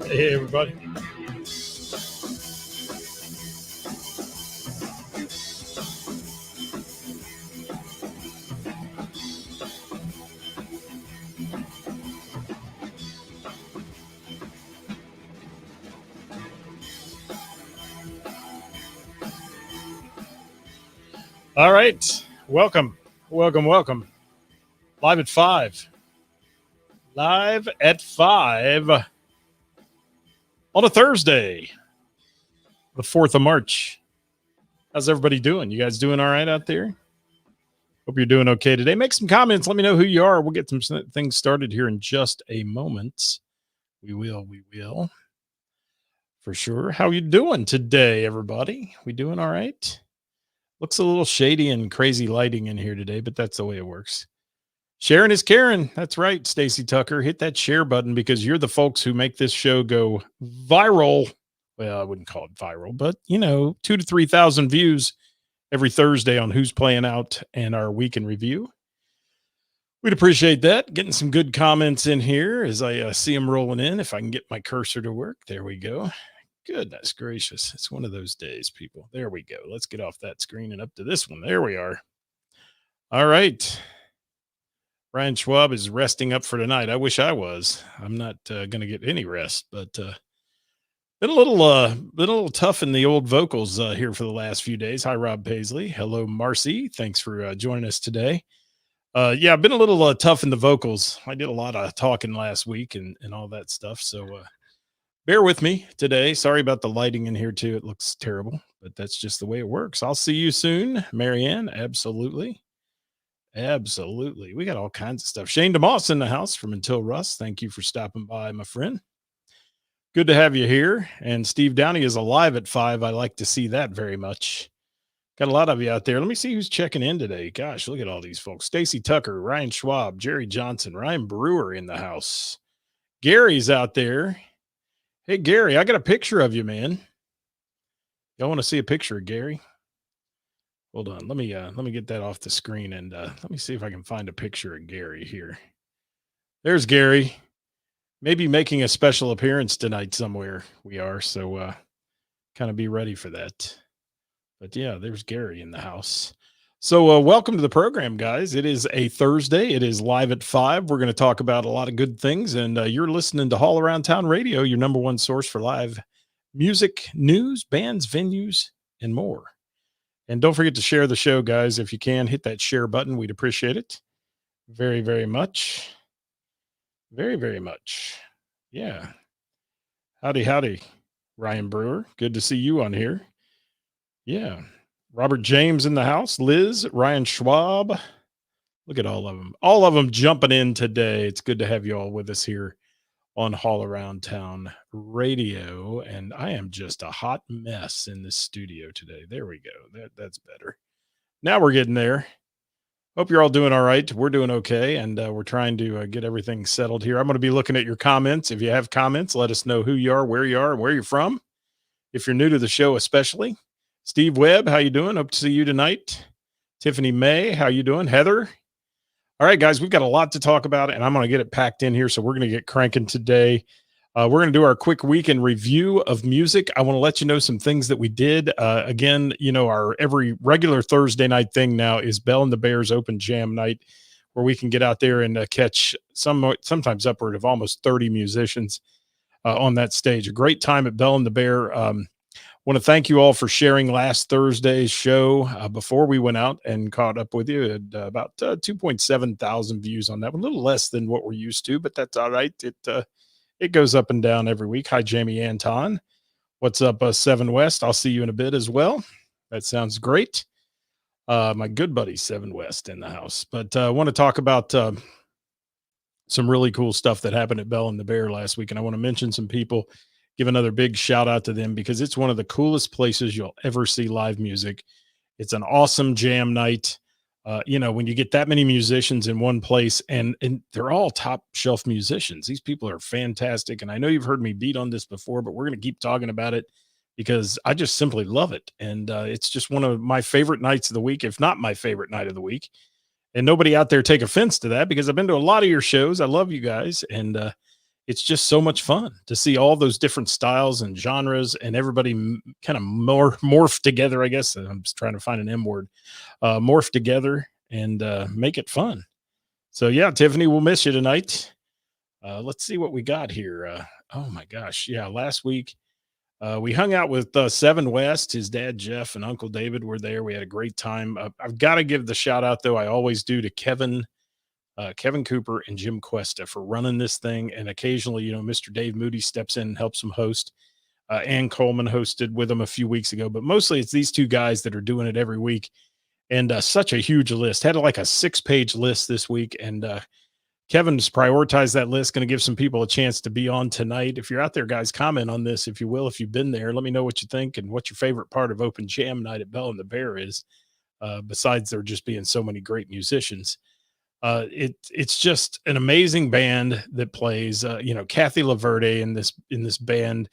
Hey, everybody. All right. Welcome. Welcome. Welcome. Live at 5. Live at 5 on a Thursday, the 4th of March. How's everybody doing? You guys doing all right out there? Hope you're doing okay today. Make some comments. Let me know who you are. We'll get some things started here in just a moment. We will. We will. For sure. How you doing today, everybody? We doing all right? Looks a little shady and crazy lighting in here today, but that's the way it works. Sharon is Karen. That's right, Stacy Tucker. Hit that share button because you're the folks who make this show go viral. Well, I wouldn't call it viral, but 2 to 3,000 views every Thursday on Who's Playing Out and our week in review. We'd appreciate that. Getting some good comments in here as I see them rolling in. If I can get my cursor to work, there we go. Goodness gracious. It's one of those days, people. There we go. Let's get off that screen and up to this one. There we are. All right. Ryan Schwab is resting up for tonight. I wish I was. I'm not going to get any rest, but been a little tough in the old vocals here for the last few days. Hi, Rob Paisley. Hello, Marcy. Thanks for joining us today. Yeah, I've been a little tough in the vocals. I did a lot of talking last week and all that stuff. So bear with me today. Sorry about the lighting in here too. It looks terrible, but that's just the way it works. I'll see you soon, Marianne. Absolutely. Absolutely. We got all kinds of stuff. Shane DeMoss in the house from Until Russ. Thank you for stopping by, my friend. Good to have you here. And Steve Downey is alive at 5. I like to see that very much. Got a lot of you out there. Let me see who's checking in today. Gosh, look at all these folks. Stacy Tucker, Ryan Schwab, Jerry Johnson, Ryan Brewer in the house. Gary's out there. Hey, Gary, I got a picture of you, man. Y'all want to see a picture of Gary? Hold on. Let me get that off the screen and let me see if I can find a picture of Gary here. There's Gary. Maybe making a special appearance tonight somewhere we are. So kind of be ready for that. But yeah, there's Gary in the house. So welcome to the program, guys. It is a Thursday. It is live at 5. We're going to talk about a lot of good things. And you're listening to All Around Town Radio, your number one source for live music, news, bands, venues, and more. And don't forget to share the show, guys. If you can, hit that share button. We'd appreciate it very, very much. Very, very much. Yeah. Howdy, howdy, Ryan Brewer. Good to see you on here. Yeah. Robert James in the house. Liz, Ryan Schwab. Look at all of them. All of them jumping in today. It's good to have you all with us here on All Around Town Radio. And I am just a hot mess in this studio today. There we go. That's better. Now we're getting there. Hope you're all doing all right. We're doing okay. And we're trying to get everything settled here. I'm going to be looking at your comments. If you have comments, let us know who you are, and where you're from. If you're new to the show, especially. Steve Webb, how you doing? Hope to see you tonight. Tiffany May, how you doing? Heather. All right, guys, we've got a lot to talk about, and I'm going to get it packed in here, so we're going to get cranking today. We're going to do our quick weekend review of music. I want to let you know some things that we did. Again, our every regular Thursday night thing now is Bell and the Bears Open Jam Night, where we can get out there and catch sometimes upward of almost 30 musicians on that stage. A great time at Bell and the Bear. Want to thank you all for sharing last Thursday's show before we went out and caught up with you. At about 2.7 thousand views on that one, a little less than what we're used to, but that's all right. It goes up and down every week. Hi, Jamie Anton. What's up, 7 West? I'll see you in a bit as well. That sounds great. My good buddy 7 West in the house. But I want to talk about some really cool stuff that happened at Bell and the Bear last week, and I want to mention some people. Give another big shout out to them because it's one of the coolest places you'll ever see live music. It's an awesome jam night. When you get that many musicians in one place and they're all top shelf musicians, these people are fantastic. And I know you've heard me beat on this before, but we're going to keep talking about it because I just simply love it. And it's just one of my favorite nights of the week, if not my favorite night of the week. And nobody out there take offense to that because I've been to a lot of your shows. I love you guys. And it's just so much fun to see all those different styles and genres and everybody kind of more morph together. I guess I'm just trying to find an M word, morph together and make it fun. So yeah, Tiffany, we'll miss you tonight. Let's see what we got here. Oh my gosh, yeah, last week we hung out with Seven West. His dad Jeff and Uncle David were there. We had a great time. I've got to give the shout out though. I always do to Kevin Cooper and Jim Cuesta for running this thing. And occasionally, Mr. Dave Moody steps in and helps him host. Ann Coleman hosted with him a few weeks ago, but mostly it's these two guys that are doing it every week. And such a huge list. Had like a 6-page list this week. And Kevin's prioritized that list. Going to give some people a chance to be on tonight. If you're out there, guys, comment on this, if you will. If you've been there, let me know what you think and what your favorite part of Open Jam Night at Bell and the Bear is, besides there just being so many great musicians. It's just an amazing band that plays. Kathy Laverde in this band.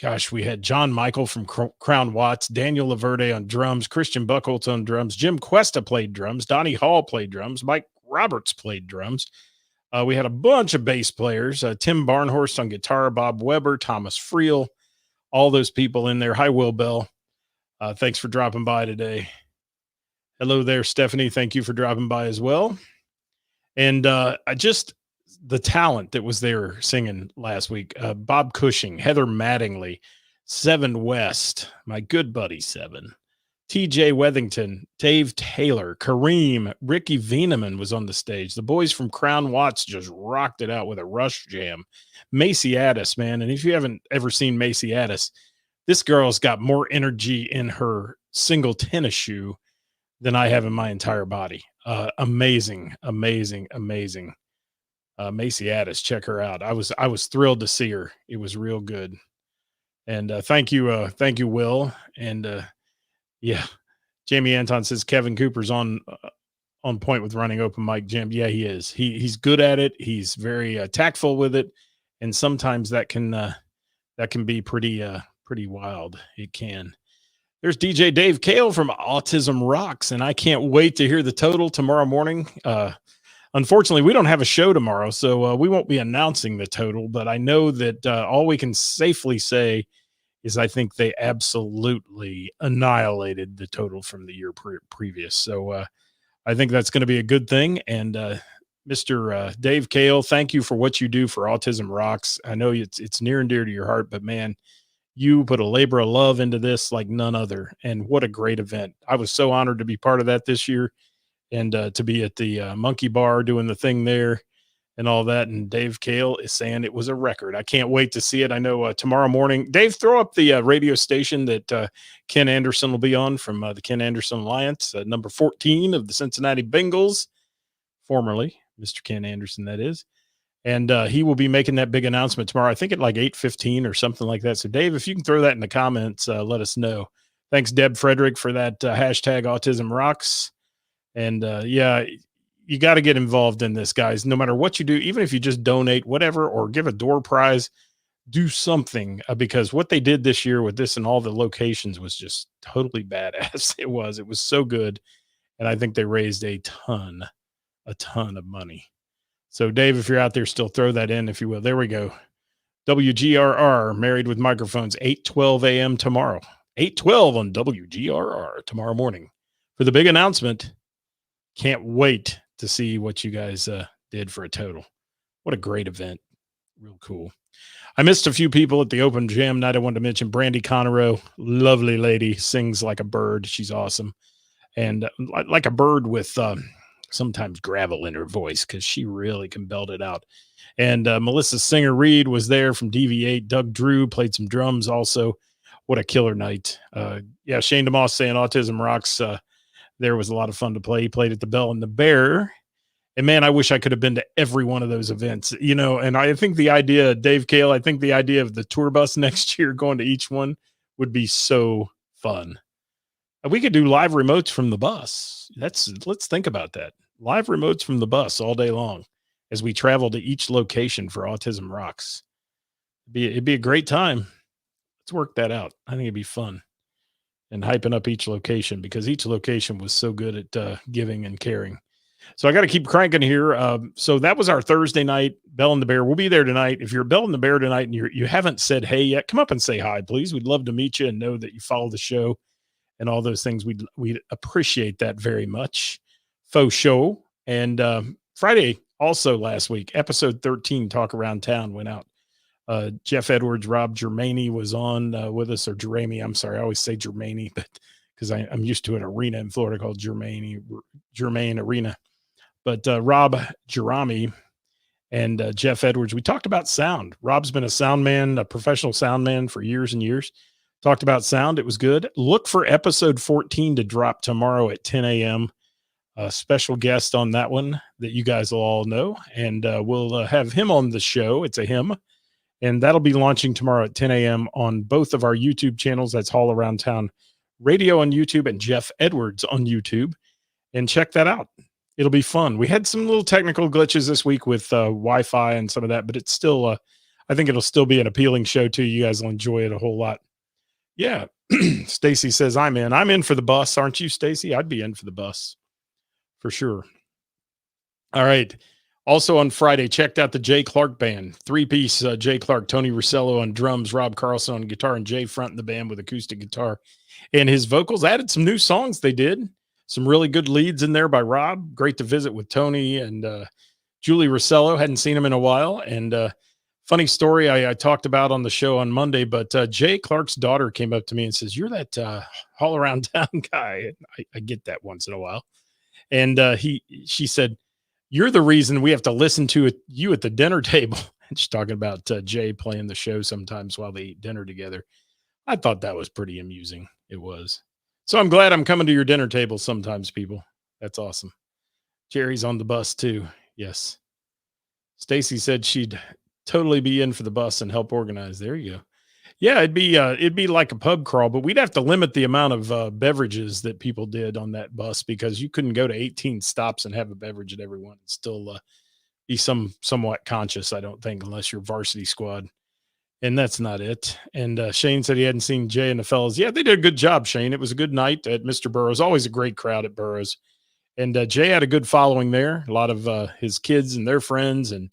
Gosh, we had John Michael from Crown Watts, Daniel Laverde on drums, Christian Buchholz on drums, Jim Cuesta played drums, Donnie Hall played drums, Mike Roberts played drums. We had a bunch of bass players, Tim Barnhorst on guitar, Bob Weber, Thomas Friel, all those people in there. Hi, Will Bell. Thanks for dropping by today. Hello there, Stephanie. Thank you for dropping by as well. And the talent that was there singing last week, Bob Cushing, Heather Mattingly, Seven West, my good buddy Seven, TJ Wethington, Dave Taylor, Kareem, Ricky Veneman was on the stage. The boys from Crown Watts just rocked it out with a Rush jam. Macy Addis, man. And if you haven't ever seen Macy Addis, this girl's got more energy in her single tennis shoe than I have in my entire body. Amazing. Macy Addis, check her out. I was thrilled to see her. It was real good. And thank you, Will. And yeah, Jamie Anton says Kevin Cooper's on point with running open mic jam. Yeah, he is. He's good at it. He's very tactful with it, and sometimes that can be pretty wild. It can. There's DJ Dave Kale from Autism Rocks, and I can't wait to hear the total tomorrow morning. Unfortunately, we don't have a show tomorrow, so we won't be announcing the total, but I know that all we can safely say is I think they absolutely annihilated the total from the year previous. So I think that's going to be a good thing. And Mr. Dave Kale, thank you for what you do for Autism Rocks. I know it's near and dear to your heart, but man, you put a labor of love into this like none other. And what a great event. I was so honored to be part of that this year and to be at the Monkey Bar doing the thing there and all that. And Dave Kale is saying it was a record. I can't wait to see it. I know tomorrow morning, Dave, throw up the radio station that Ken Anderson will be on from the Ken Anderson Alliance, number 14 of the Cincinnati Bengals, formerly Mr. Ken Anderson, that is. And he will be making that big announcement tomorrow, I think at like 8:15 or something like that. So, Dave, if you can throw that in the comments, let us know. Thanks, Deb Frederick, for that hashtag Autism Rocks. And yeah, you got to get involved in this, guys. No matter what you do, even if you just donate, whatever, or give a door prize, do something because what they did this year with this and all the locations was just totally badass. It was so good. And I think they raised a ton of money. So, Dave, if you're out there, still throw that in, if you will. There we go. WGRR, Married with Microphones, 8:12 a.m. tomorrow. 8:12 on WGRR tomorrow morning for the big announcement. Can't wait to see what you guys did for a total. What a great event. Real cool. I missed a few people at the Open Jam Night. I wanted to mention Brandy Conero, lovely lady, sings like a bird. She's awesome. And like a bird with sometimes gravel in her voice because she really can belt it out. And Melissa Singer Reed was there from DV8. Doug Drew played some drums also. What a killer night. Yeah, Shane DeMoss saying Autism Rocks. There was a lot of fun to play. He played at the Bell and the Bear. And man, I wish I could have been to every one of those events, and I think the idea, Dave Kale, I think the idea of the tour bus next year going to each one would be so fun. We could do live remotes from the bus. Let's think about that. Live remotes from the bus all day long as we travel to each location for Autism Rocks. It'd be a great time. Let's work that out. I think it'd be fun. And hyping up each location because each location was so good at giving and caring. So I got to keep cranking here. So that was our Thursday night, Bell and the Bear. We'll be there tonight. If you're Bell and the Bear tonight and you haven't said hey yet, come up and say hi, please. We'd love to meet you and know that you follow the show and all those things. We'd appreciate that very much. Faux show. And Friday, also last week, episode 13, Talk Around Town, went out. Jeff Edwards, Rob Germani was on with us, or Jeremy. I'm sorry, I always say Germani, but because I'm used to an arena in Florida called Germain Arena. But Rob Gerami and Jeff Edwards, we talked about sound. Rob's been a sound man, a professional sound man for years and years. Talked about sound. It was good. Look for episode 14 to drop tomorrow at 10 a.m. A special guest on that one that you guys will all know. And we'll have him on the show. It's a him. And that'll be launching tomorrow at 10 a.m. on both of our YouTube channels. That's Hall Around Town Radio on YouTube and Jeff Edwards on YouTube. And check that out. It'll be fun. We had some little technical glitches this week with Wi-Fi and some of that, but it's still, I think it'll still be an appealing show too. You guys will enjoy it a whole lot. Yeah. Stacy says, I'm in. I'm in for the bus. Aren't you, Stacy? I'd be in for the bus for sure. All right. Also on Friday, checked out the Jay Clark Band. Three-piece Jay Clark, Tony Russello on drums, Rob Carlson on guitar, and Jay fronting the band with acoustic guitar. And his vocals added some new songs they did. Some really good leads in there by Rob. Great to visit with Tony and Julie Russello. Hadn't seen him in a while. And funny story I talked about on the show on Monday, but Jay Clark's daughter came up to me and says, you're that All Around Town guy. I get that once in a while. And she said, you're the reason we have to listen to you at the dinner table. And she's talking about Jay playing the show sometimes while they eat dinner together. I thought that was pretty amusing. It was. So I'm glad I'm coming to your dinner table sometimes, people. That's awesome. Jerry's on the bus too. Yes. Stacy said she'd totally be in for the bus and help organize. There you go. Yeah, it'd be like a pub crawl, but we'd have to limit the amount of beverages that people did on that bus because you couldn't go to 18 stops and have a beverage at every one and still be somewhat conscious, I don't think, unless you're varsity squad. And that's not it. And Shane said he hadn't seen Jay and the fellas. Yeah, they did a good job, Shane. It was a good night at Mr. Burroughs. Always a great crowd at Burroughs. And Jay had a good following there. A lot of his kids and their friends and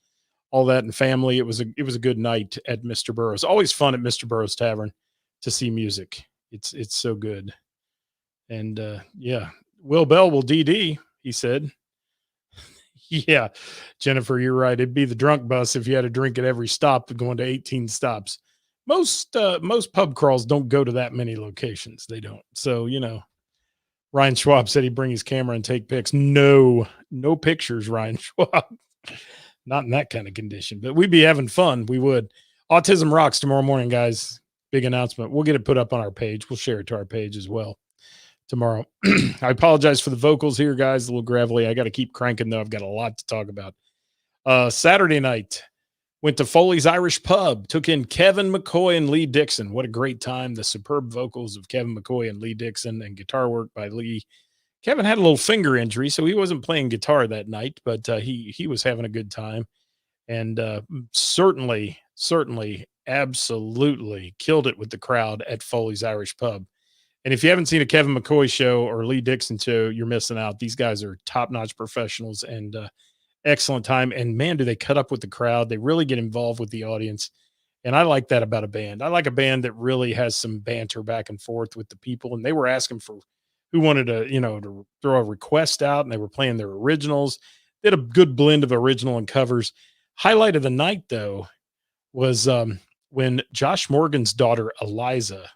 all that and family. It was a good night at Mr. Burroughs. Always fun at Mr. Burroughs Tavern to see music. It's so good. And yeah, Will Bell will DD, he said. Yeah, Jennifer, you're right. It'd be the drunk bus if you had a drink at every stop going to 18 stops. Most pub crawls don't go to that many locations. They don't. So, Ryan Schwab said he'd bring his camera and take pics. No pictures, Ryan Schwab. Not in that kind of condition, but we'd be having fun. We would. Autism Rocks tomorrow morning, guys. Big announcement. We'll get it put up on our page. We'll share it to our page as well tomorrow. I apologize for the vocals here, guys. A little gravelly. I got to keep cranking, though. I've got a lot to talk about. Saturday night, went to Foley's Irish Pub, took in Kevin McCoy and Lee Dixon. What a great time. The superb vocals of Kevin McCoy and Lee Dixon and guitar work by Lee. Kevin had a little finger injury, so he wasn't playing guitar that night, but he was having a good time. And certainly, absolutely killed it with the crowd at Foley's Irish Pub. And if you haven't seen a Kevin McCoy show or Lee Dixon show, you're missing out. These guys are top-notch professionals and excellent time. And, man, do they cut up with the crowd. They really get involved with the audience. And I like that about a band. I like a band that really has some banter back and forth with the people. And they were asking for who wanted to, to throw a request out, and they were playing their originals. They had a good blend of original and covers. Highlight of the night, though, was when Josh Morgan's daughter, Eliza,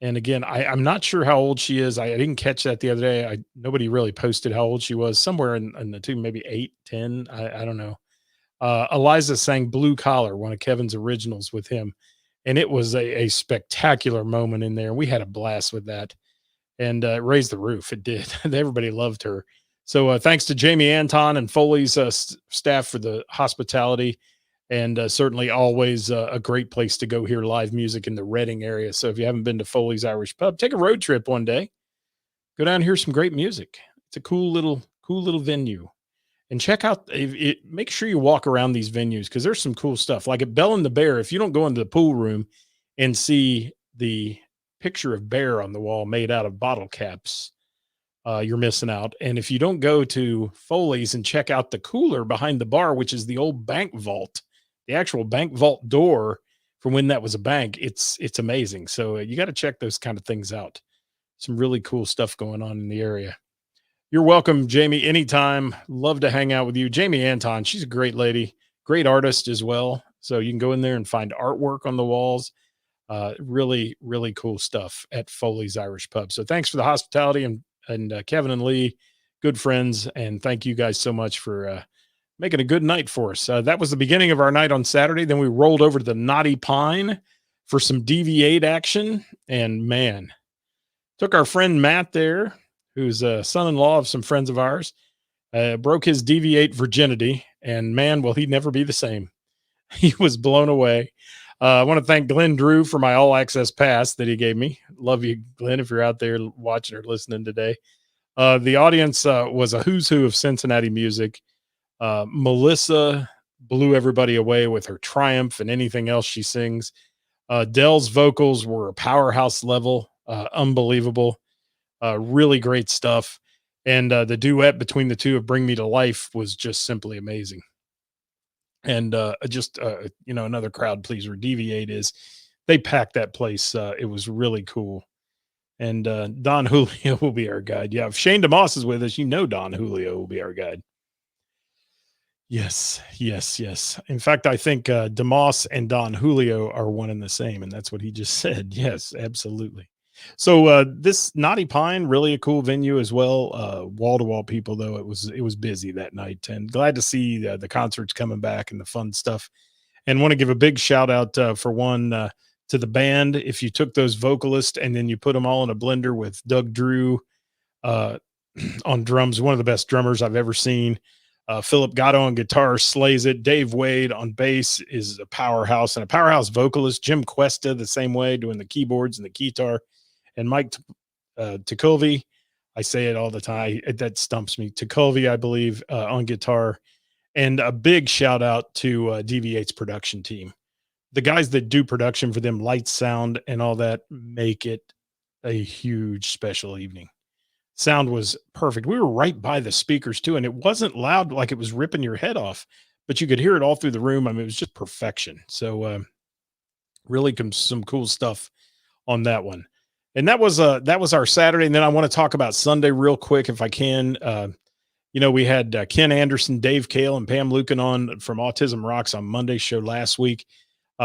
and again, I'm not sure how old she is. I didn't catch that the other day. Nobody really posted how old she was. Somewhere in the two, maybe 8, 10. I don't know. Eliza sang Blue Collar, one of Kevin's originals with him. And it was a spectacular moment in there. We had a blast with that. And raised the roof. It did. Everybody loved her. So thanks to Jamie Anton and Foley's staff for the hospitality. And certainly always a great place to go hear live music in the Reading area. So if you haven't been to Foley's Irish Pub, take a road trip one day. Go down and hear some great music. It's a cool little venue. And check out it. Make sure you walk around these venues because there's some cool stuff. Like at Bell and the Bear, if you don't go into the pool room and see the picture of bear on the wall made out of bottle caps, you're missing out. And if you don't go to Foley's and check out the cooler behind the bar, which is the old bank vault, the actual bank vault door from when that was a bank, it's amazing. So you got to check those kind of things out. Some really cool stuff going on in the area. You're welcome, Jamie, anytime. Love to hang out with you. Jamie Anton, she's a great lady, great artist as well. So you can go in there and find artwork on the walls. Really, really cool stuff at Foley's Irish Pub. So thanks for the hospitality, and Kevin and Lee, good friends, and thank you guys so much for making a good night for us. That was the beginning of our night on Saturday. Then we rolled over to the Knotty Pine for some DV8 action, and man, took our friend Matt there, who's a son-in-law of some friends of ours, broke his DV8 virginity, and man, will he never be the same. He was blown away. I want to thank Glenn Drew for my all access pass that he gave me. Love you, Glenn, if you're out there watching or listening today. The audience was a who's who of Cincinnati music. Melissa blew everybody away with her Triumph and anything else she sings. Dell's vocals were a powerhouse level, unbelievable, really great stuff. And the duet between the two of Bring Me to Life was just simply amazing. And another crowd pleaser. DV8 is, they packed that place. It was really cool. And Don Julio will be our guide. Yeah, if Shane DeMoss is with us, Don Julio will be our guide. Yes. In fact, I think DeMoss and Don Julio are one and the same, and that's what he just said. Yes, absolutely. So this Knotty Pine, really a cool venue as well. Wall-to-wall people, though. It was busy that night, and glad to see the concerts coming back and the fun stuff. And want to give a big shout out for one to the band. If you took those vocalists and then you put them all in a blender with Doug Drew on drums, one of the best drummers I've ever seen. Philip Gatto on guitar slays it. Dave Wade on bass is a powerhouse, and a powerhouse vocalist. Jim Cuesta the same way, doing the keyboards and the guitar. And Mike Tukulvi, I say it all the time. That stumps me. Tukulvi, I believe, on guitar. And a big shout out to DV8's production team. The guys that do production for them, lights, sound, and all that, make it a huge special evening. Sound was perfect. We were right by the speakers too, and it wasn't loud like it was ripping your head off, but you could hear it all through the room. I mean, it was just perfection. So really some cool stuff on that one. And that was our Saturday. And then I want to talk about Sunday real quick, if I can. We had Ken Anderson, Dave Kale, and Pam Lucan on from Autism Rocks on Monday's show last week.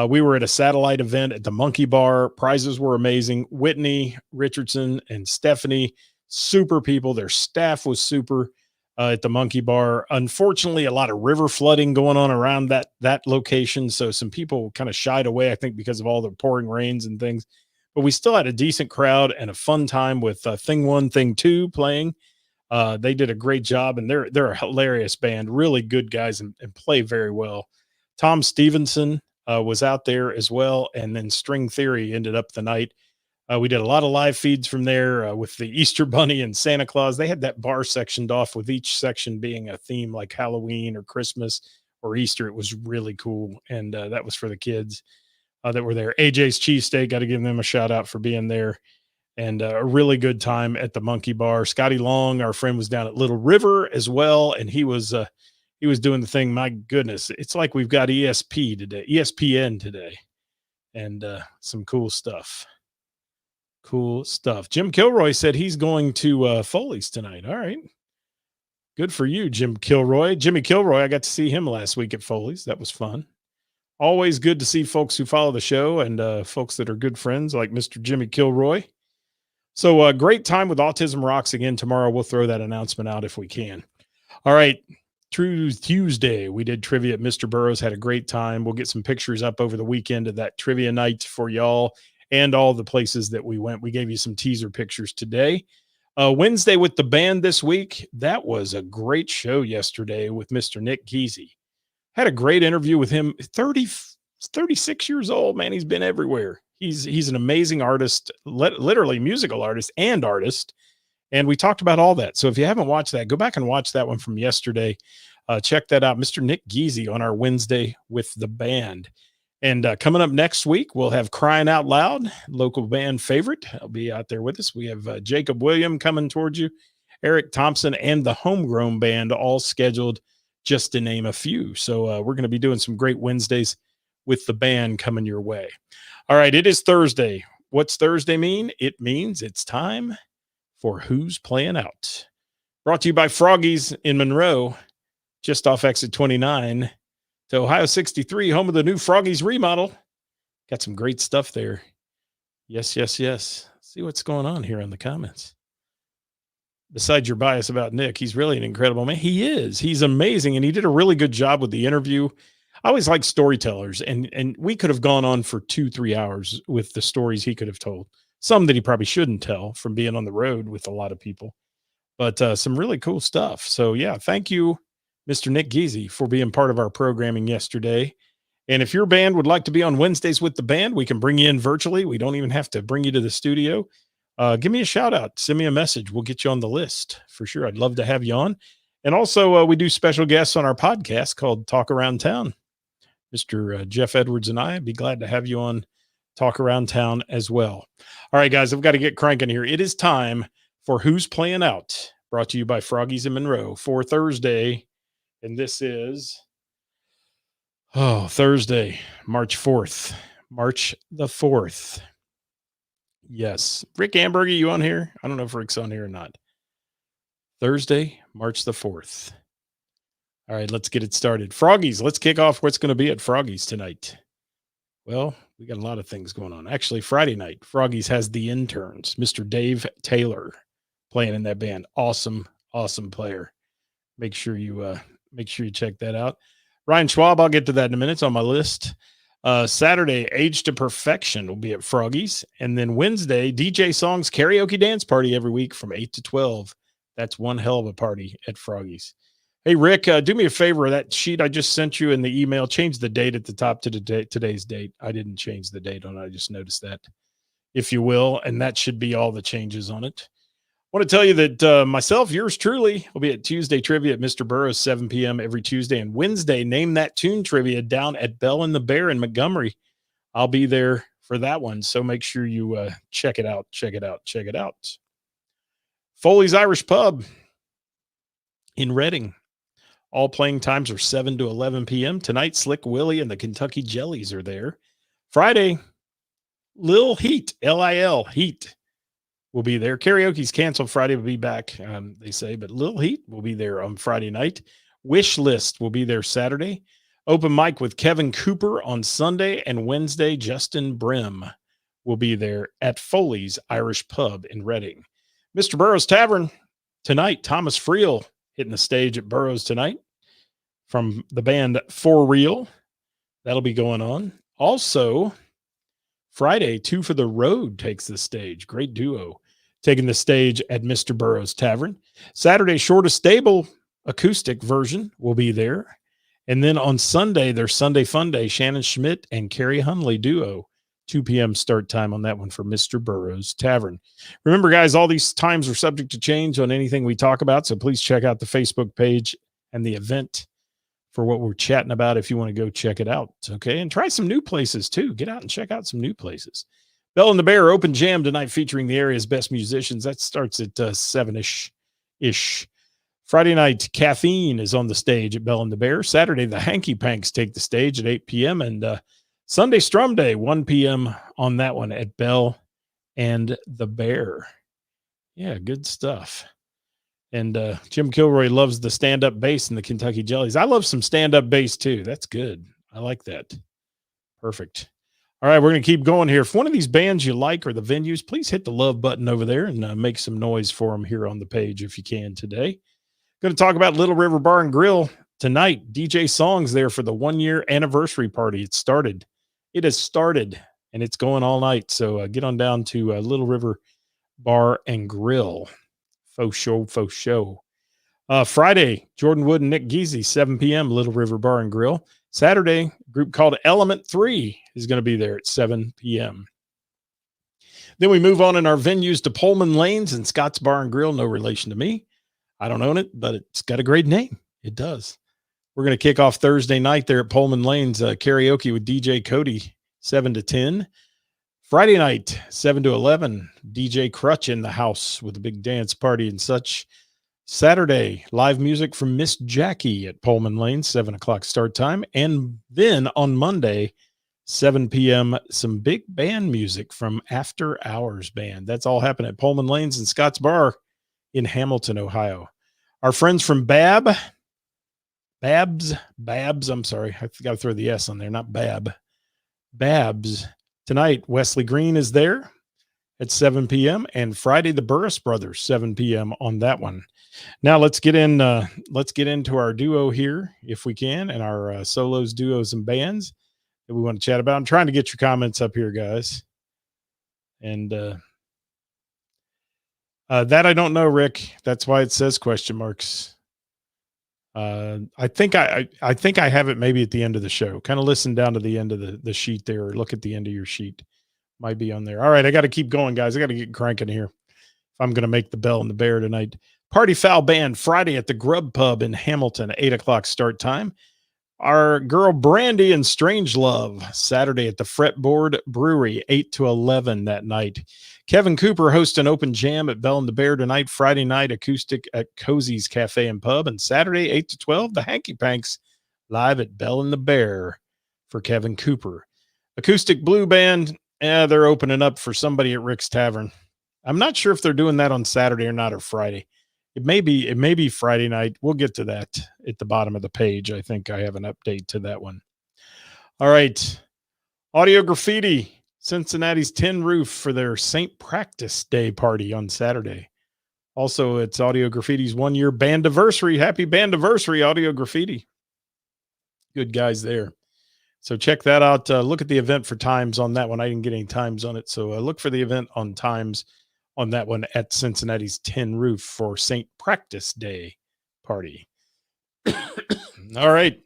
We were at a satellite event at the Monkey Bar. Prizes were amazing. Whitney Richardson and Stephanie, super people. Their staff was super at the Monkey Bar. Unfortunately, a lot of river flooding going on around that location. So some people kind of shied away, I think, because of all the pouring rains and things. But we still had a decent crowd and a fun time with Thing 1, Thing 2 playing. They did a great job, and they're a hilarious band, really good guys, and play very well. Tom Stevenson was out there as well, and then String Theory ended up the night. We did a lot of live feeds from there with the Easter Bunny and Santa Claus. They had that bar sectioned off with each section being a theme like Halloween or Christmas or Easter. It was really cool, and that was for the kids that were there. AJ's Cheesesteak, got to give them a shout out for being there. And a really good time at the Monkey Bar. Scotty Long, our friend, was down at Little River as well, and he was doing the thing. My goodness, it's like we've got ESPN today, and some cool stuff. Cool stuff. Jim Kilroy said he's going to Foley's tonight. All right, good for you, Jimmy Kilroy. I got to see him last week at Foley's. That was fun. Always good to see folks who follow the show and folks that are good friends like Mr. Jimmy Kilroy. So great time with Autism Rocks again tomorrow. We'll throw that announcement out if we can. All right. True Tuesday, we did trivia at Mr. Burroughs, had a great time. We'll get some pictures up over the weekend of that trivia night for y'all and all the places that we went. We gave you some teaser pictures today. Wednesday with the band this week. That was a great show yesterday with Mr. Nick Geezy. Had a great interview with him. 36 years old, man. He's been everywhere. He's an amazing artist, literally musical artist and artist. And we talked about all that. So if you haven't watched that, go back and watch that one from yesterday. Check that out. Mr. Nick Geezy on our Wednesday with the band. And coming up next week, we'll have Crying Out Loud, local band favorite. I'll be out there with us. We have Jacob William coming towards you. Eric Thompson, and the Homegrown Band, all scheduled, just to name a few. So we're going to be doing some great Wednesdays with the band coming your way. All right, it is Thursday. What's Thursday mean? It means it's time for Who's Playing Out. Brought to you by Froggies in Monroe, just off exit 29 to Ohio 63, home of the new Froggies remodel. Got some great stuff there. Yes, yes, yes. See what's going on here in the comments. Besides your bias about Nick, he's really an incredible man. He is. He's amazing, and he did a really good job with the interview. I always like storytellers, and we could have gone on for 2-3 hours with the stories he could have told. Some that he probably shouldn't tell from being on the road with a lot of people. But some really cool stuff. So, yeah, thank you, Mr. Nick Geezy, for being part of our programming yesterday. And if your band would like to be on Wednesdays with the band, we can bring you in virtually. We don't even have to bring you to the studio. Give me a shout out. Send me a message. We'll get you on the list for sure. I'd love to have you on. And also, we do special guests on our podcast called Talk Around Town. Mr. Jeff Edwards and I'd be glad to have you on Talk Around Town as well. All right, guys, I've got to get cranking here. It is time for Who's Playing Out, brought to you by Froggies in Monroe for Thursday. And this is, Thursday, March 4th. March the 4th. Yes. Rick Amberger, you on here? I don't know if Rick's on here or not. Thursday, March the 4th. All right, let's get it started. Froggies, let's kick off what's going to be at Froggies tonight. Well, we got a lot of things going on. Actually, Friday night, Froggies has the interns, Mr. Dave Taylor, playing in that band. Awesome, awesome player. Make sure you check that out. Ryan Schwab, I'll get to that in a minute. It's on my list. Saturday, Age to Perfection will be at Froggies. And then Wednesday, DJ Songs Karaoke Dance Party every week from 8 to 12. That's one hell of a party at Froggies. Hey, Rick, do me a favor. That sheet I just sent you in the email, change the date at the top to today's date. I didn't change the date on it. I just noticed that, if you will. And that should be all the changes on it. I want to tell you that myself, yours truly, will be at Tuesday Trivia at Mr. Burroughs, 7 p.m. every Tuesday. And Wednesday, Name That Tune Trivia down at Bell and the Bear in Montgomery. I'll be there for that one. So make sure you check it out. Check it out. Check it out. Foley's Irish Pub in Reading. All playing times are 7 to 11 p.m. Tonight, Slick Willie and the Kentucky Jellies are there. Friday, Lil Heat, L-I-L, Heat, will be there. Karaoke's canceled. Friday will be back, they say, but Lil Heat will be there on Friday night. Wish List will be there Saturday. Open mic with Kevin Cooper on Sunday, and Wednesday, Justin Brim will be there at Foley's Irish Pub in Reading. Mr. Burroughs Tavern tonight, Thomas Friel hitting the stage at Burroughs tonight from the band For Real. That'll be going on. Also, Friday, Two for the Road takes the stage. Great duo taking the stage at Mr. Burroughs Tavern. Saturday, Shortest Stable acoustic version will be there. And then on Sunday, there's Sunday Fun Day, Shannon Schmidt and Carrie Hunley duo. 2 p.m. start time on that one for Mr. Burroughs Tavern. Remember, guys, all these times are subject to change on anything we talk about, so please check out the Facebook page and the event for what we're chatting about if you want to go check it out, okay? And try some new places, too. Get out and check out some new places. Bell and the Bear Open Jam tonight featuring the area's best musicians. That starts at 7-ish. Friday night, Caffeine is on the stage at Bell and the Bear. Saturday, the Hanky Panks take the stage at 8 p.m., and Sunday Strum Day, 1 p.m. on that one at Bell and the Bear. Yeah, good stuff. And Jim Kilroy loves the stand-up bass in the Kentucky Jellies. I love some stand-up bass too. That's good. I like that. Perfect. All right, we're going to keep going here. If one of these bands you like or the venues, please hit the love button over there and make some noise for them here on the page if you can today. Going to talk about Little River Bar and Grill tonight. DJ Songs there for the 1-year anniversary party. It has started, and it's going all night. So get on down to Little River Bar and Grill. Faux show. Friday, Jordan Wood and Nick Geezy, 7 p.m., Little River Bar and Grill. Saturday, a group called Element 3 is going to be there at 7 p.m. Then we move on in our venues to Pullman Lanes and Scott's Bar and Grill. No relation to me. I don't own it, but it's got a great name. It does. We're going to kick off Thursday night there at Pullman Lanes, karaoke with DJ Cody, 7 to 10. Friday night, 7 to 11, DJ Crutch in the house with a big dance party and such. Saturday, live music from Miss Jackie at Pullman Lane, 7 o'clock start time. And then on Monday, 7 p.m., some big band music from After Hours Band. That's all happening at Pullman Lanes and Scotts Bar in Hamilton, Ohio. Our friends from Babs, I'm sorry, I got to throw the S on there, not Babs. Tonight, Wesley Green is there at 7 p.m. and Friday, the Burris Brothers, 7 p.m. on that one. Now let's get into our duo here, if we can, and our solos, duos, and bands that we want to chat about. I'm trying to get your comments up here, guys. And that I don't know, Rick. That's why it says question marks. I think I have it maybe at the end of the show. Kind of listen down to the end of the sheet there, or look at the end of your sheet. Might be on there. All right, I got to keep going, guys. I got to get cranking here if I'm going to make the Bell and the Bear tonight. Party Foul Band Friday at the Grub Pub in Hamilton, 8 o'clock start time. Our girl Brandy and Strange Love Saturday at the Fretboard Brewery, 8 to 11 that night. Kevin Cooper hosts an open jam at Bell and the Bear tonight. Friday night acoustic at Cozy's Cafe and Pub, and Saturday 8 to 12 the Hanky Panks live at Bell and the Bear for Kevin Cooper. Acoustic Blue Band, they're opening up for somebody at Rick's Tavern. I'm not sure if they're doing that on Saturday or not, or Friday. It may be Friday night. We'll get to that at the bottom of the page. I think I have an update to that one. All right. Audio Graffiti, Cincinnati's Tin Roof for their St. Practice Day party on Saturday. Also, it's Audio Graffiti's 1-year bandiversary. Happy bandiversary, Audio Graffiti. Good guys there. So check that out. Look at the event for times on that one. I didn't get any times on it. So look for the event on times on that one at Cincinnati's Tin Roof for St. Practice Day party. All right.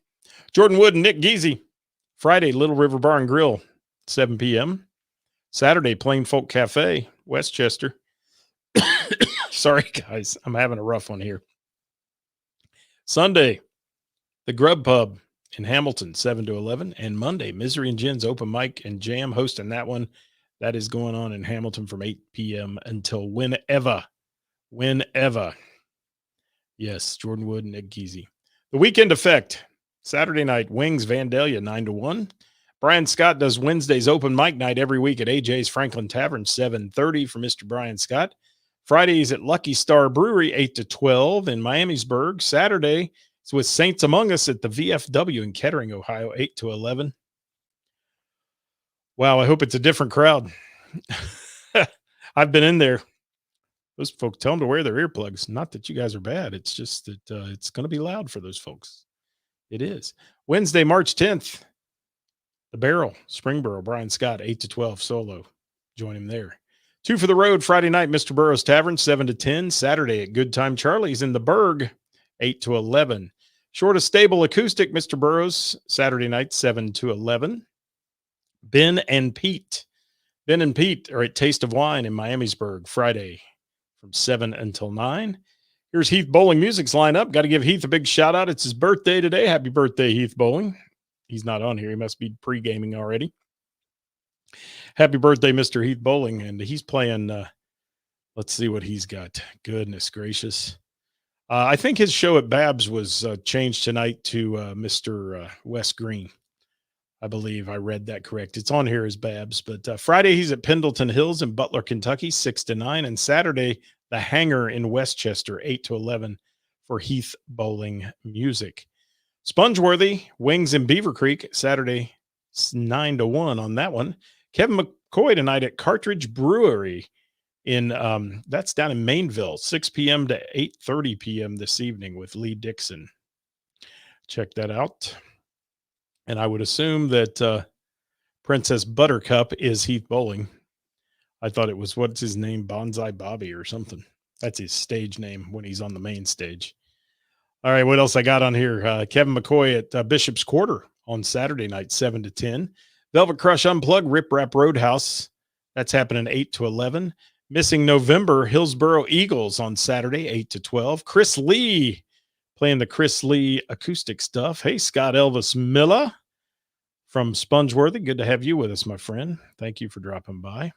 Jordan Wood and Nick Geezy. Friday, Little River Bar and Grill, 7 p.m. Saturday, Plain Folk Cafe, Westchester. Sorry, guys. I'm having a rough one here. Sunday, the Grub Pub in Hamilton, 7 to 11. And Monday, Misery and Gin's Open Mic and Jam hosting that one. That is going on in Hamilton from 8 p.m. until whenever. Yes, Jordan Wood and Nick Geezy. The Weekend Effect, Saturday night, Wings Vandalia, 9 to 1. Brian Scott does Wednesday's open mic night every week at AJ's Franklin Tavern, 7:30 for Mr. Brian Scott. Fridays at Lucky Star Brewery, 8 to 12 in Miamisburg. Saturday is with Saints Among Us at the VFW in Kettering, Ohio, 8 to 11. Wow, I hope it's a different crowd. I've been in there. Those folks, tell them to wear their earplugs. Not that you guys are bad. It's just that it's going to be loud for those folks. It is. Wednesday, March 10th, the Barrel, Springboro, Brian Scott, 8 to 12 solo. Join him there. 2 for the Road, Friday night, Mr. Burroughs Tavern, 7 to 10. Saturday at Good Time Charlie's in the Berg, 8 to 11. Short of Stable Acoustic, Mr. Burroughs, Saturday night, 7 to 11. Ben and Pete are at Taste of Wine in Miamisburg, Friday from 7 until 9. Here's Heath Bowling Music's lineup. Got to give Heath a big shout out. It's his birthday today. Happy birthday, Heath Bowling. He's not on here. He must be pre-gaming already. Happy birthday, Mr. Heath Bowling. And he's playing, let's see what he's got. Goodness gracious. I think his show at Babs was changed tonight to Mr. Wes Green. I believe I read that correct. It's on here as Babs. But Friday, he's at Pendleton Hills in Butler, Kentucky, 6 to 9. And Saturday, the Hangar in Westchester, 8 to 11 for Heath Bowling Music. Spongeworthy, Wings in Beaver Creek, Saturday, 9 to 1 on that one. Kevin McCoy tonight at Cartridge Brewery in, that's down in Mainville, 6 p.m. to 8:30 p.m. this evening with Lee Dixon. Check that out. And I would assume that Princess Buttercup is Heath Bowling. I thought it was, what's his name? Bonsai Bobby or something. That's his stage name when he's on the main stage. All right, what else I got on here? Kevin McCoy at Bishop's Quarter on Saturday night, 7 to 10. Velvet Crush Unplugged, Rip Rap Roadhouse. That's happening 8 to 11. Missing November, Hillsboro Eagles on Saturday, 8 to 12. Chris Lee playing the Chris Lee acoustic stuff. Hey, Scott Elvis Miller from Spongeworthy. Good to have you with us, my friend. Thank you for dropping by.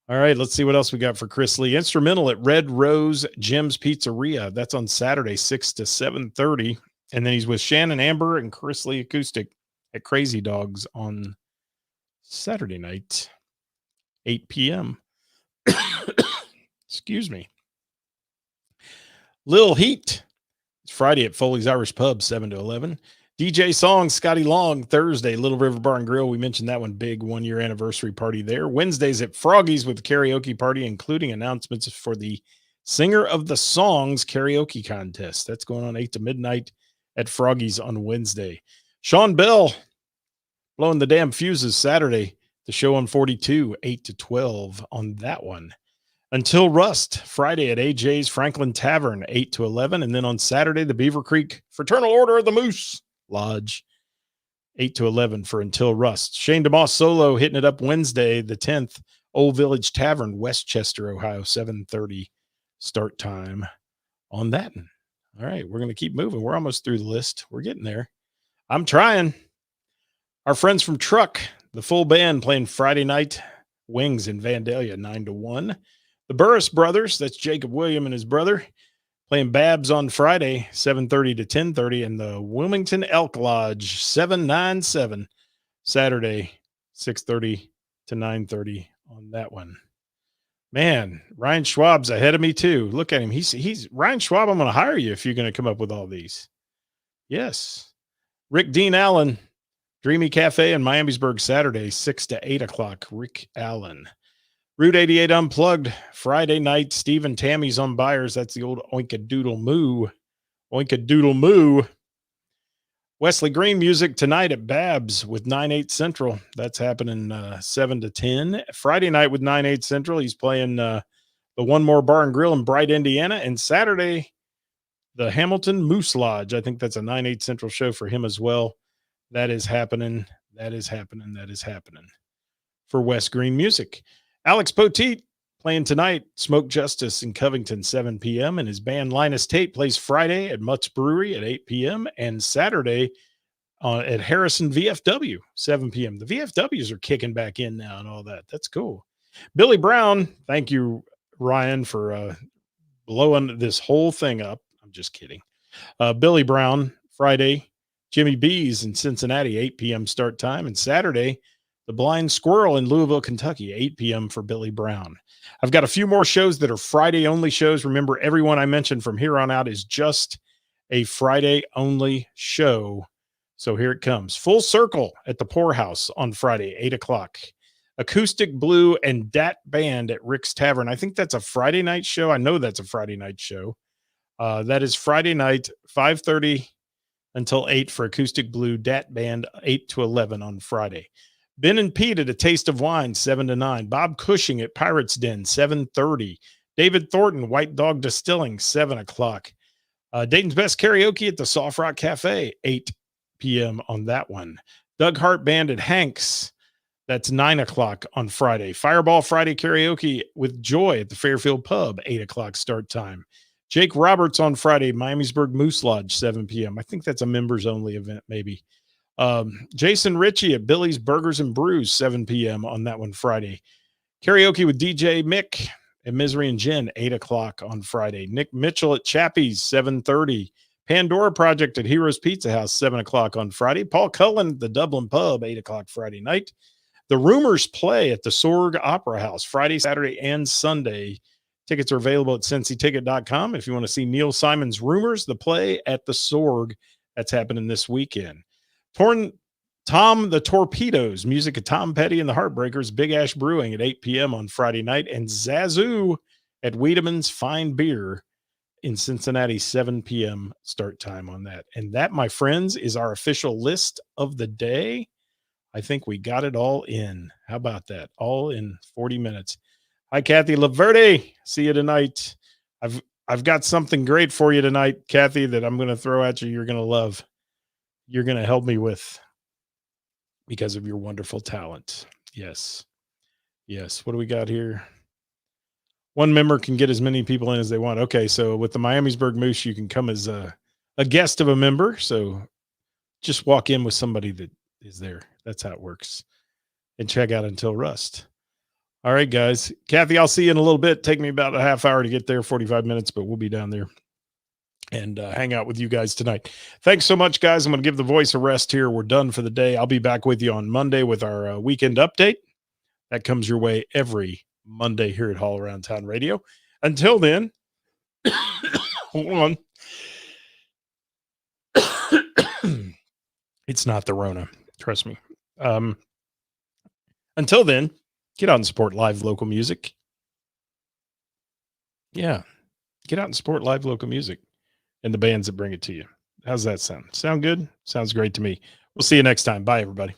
All right, let's see what else we got for Chris Lee. Instrumental at Red Rose Jim's Pizzeria. That's on Saturday, 6 to 7:30. And then he's with Shannon Amber and Chris Lee Acoustic at Crazy Dogs on Saturday night, 8 p.m. Excuse me. Lil Heat. It's Friday at Foley's Irish Pub, 7 to 11. DJ Song, Scotty Long, Thursday, Little River Bar and Grill. We mentioned that one, big 1 year anniversary party there. Wednesdays at Froggy's with the karaoke party, including announcements for the Singer of the Songs karaoke contest. That's going on 8 to midnight at Froggy's on Wednesday. Sean Bell, blowing the damn fuses Saturday. The show on 42, 8 to 12 on that one. Until Rust, Friday at AJ's Franklin Tavern, 8 to 11. And then on Saturday, the Beaver Creek Fraternal Order of the Moose Lodge, 8 to 11 for Until Rust. Shane DeMoss solo hitting it up Wednesday, the 10th, Old Village Tavern, Westchester, Ohio, 7:30 start time on that. All right, we're going to keep moving. We're almost through the list. We're getting there. I'm trying. Our friends from Truck, the full band playing Friday night, Wings in Vandalia, 9 to 1. The Burris brothers, that's Jacob William and his brother, playing Babs on Friday, 7:30 to 10:30, and the Wilmington Elk Lodge, 797, Saturday, 6:30 to 9:30 on that one. Man, Ryan Schwab's ahead of me too. Look at him. He's Ryan Schwab. I'm going to hire you if you're going to come up with all these. Yes. Rick Dean Allen, Dreamy Cafe in Miamisburg, Saturday, 6 to 8 o'clock. Rick Allen. Route 88 Unplugged, Friday night. Steve and Tammy's on Byers. That's the old Oinkadoodle Moo. Oinkadoodle Moo. Wesley Green music tonight at Babs with 9/8 Central. That's happening 7 to 10. Friday night with 9/8 Central. He's playing the One More Bar and Grill in Bright, Indiana. And Saturday, the Hamilton Moose Lodge. I think that's a 9/8 Central show for him as well. That is happening. That is happening. That is happening for Wes Green music. Alex Poteet playing tonight, Smoke Justice in Covington, 7 p.m. And his band Linus Tate plays Friday at Mutt's Brewery at 8 p.m. and Saturday at Harrison VFW, 7 p.m. The VFWs are kicking back in now and all that. That's cool. Billy Brown, thank you, Ryan, for blowing this whole thing up. I'm just kidding. Billy Brown, Friday, Jimmy B's in Cincinnati, 8 p.m. start time. And Saturday, the Blind Squirrel in Louisville, Kentucky, 8 p.m. for Billy Brown. I've got a few more shows that are Friday-only shows. Remember, everyone I mentioned from here on out is just a Friday-only show. So here it comes. Full Circle at the Poorhouse on Friday, 8 o'clock. Acoustic Blue and Dat Band at Rick's Tavern. I think that's a Friday night show. I know that's a Friday night show. That is Friday night, 5:30 until 8 for Acoustic Blue, Dat Band, 8 to 11 on Friday. Ben and Pete at A Taste of Wine, 7 to 9. Bob Cushing at Pirates Den, 7:30. David Thornton, White Dog Distilling, 7 o'clock. Dayton's Best Karaoke at the Soft Rock Cafe, 8 p.m. on that one. Doug Hart Band at Hanks, that's 9 o'clock on Friday. Fireball Friday Karaoke with Joy at the Fairfield Pub, 8 o'clock start time. Jake Roberts on Friday, Miamisburg Moose Lodge, 7 p.m. I think that's a members-only event, maybe. Jason Ritchie at Billy's Burgers and Brews, 7 p.m. on that one Friday. Karaoke with DJ Mick and Misery and Jen, 8 o'clock on Friday. Nick Mitchell at Chappie's, 7:30. Pandora Project at Heroes Pizza House, 7 o'clock on Friday. Paul Cullen at the Dublin Pub, 8 o'clock Friday night. The Rumors play at the Sorg Opera House, Friday, Saturday, and Sunday. Tickets are available at cincyticket.com. If you want to see Neil Simon's Rumors, the play at the Sorg, that's happening this weekend. Tom the Torpedoes, music of Tom Petty and the Heartbreakers, Big Ash Brewing at 8 p.m. on Friday night, and Zazu at Wiedemann's Fine Beer in Cincinnati, 7 p.m. start time on that. And that, my friends, is our official list of the day. I think we got it all in. How about that? All in 40 minutes. Hi, Kathy Laverde. See you tonight. I've got something great for you tonight, Kathy, that I'm going to throw at you. You're going to love. You're going to help me with because of your wonderful talent. Yes. Yes. What do we got here? One member can get as many people in as they want. Okay. So with the Miamisburg Moose, you can come as a guest of a member. So just walk in with somebody that is there. That's how it works. And check out Until Rust. All right, guys. Kathy, I'll see you in a little bit. Take me about a half hour to get there, 45 minutes, but we'll be down there and hang out with you guys tonight. Thanks so much, guys. I'm going to give the voice a rest here. We're done for the day. I'll be back with you on Monday with our weekend update. That comes your way every Monday here at All Around Town Radio. Until then, hold on. It's not the Rona. Trust me. Until then, get out and support live local music. Yeah. Get out and support live local music and the bands that bring it to you. How's that sound? Sound good? Sounds great to me. We'll see you next time. Bye, everybody.